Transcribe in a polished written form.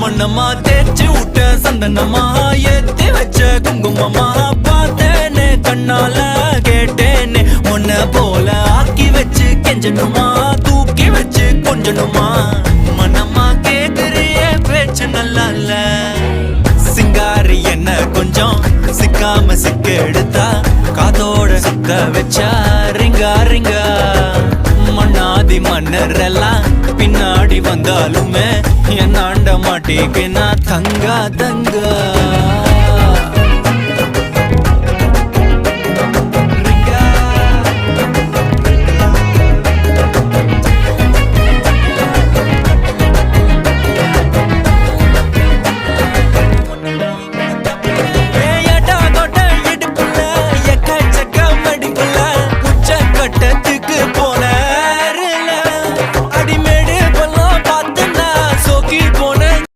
மண்ணமா தேய்ச்சி விட்ட சந்தனமா ஏத்தி வச்ச குங்குமமா பார்த்தேனே கண்ணால கேட்டேனே உன்ன போல ஆக்கி வச்சு கெஞ்சணுமா தூக்கி வச்சு கொஞ்சணுமா மனமா கேக்குறிய பேச்சு நல்லா இல்ல சிங்காரி என்ன கொஞ்சம் சிக்காம சிக்க எடுத்தா காதோட சுத்த வச்சா ரிங்கா ரிங்கா மண்ணாதி மன்னர் எல்லாம் பின்னாடி வந்தாலுமே என் ஆண்ட மாட்டேக்கு நான் தங்கா தங்கா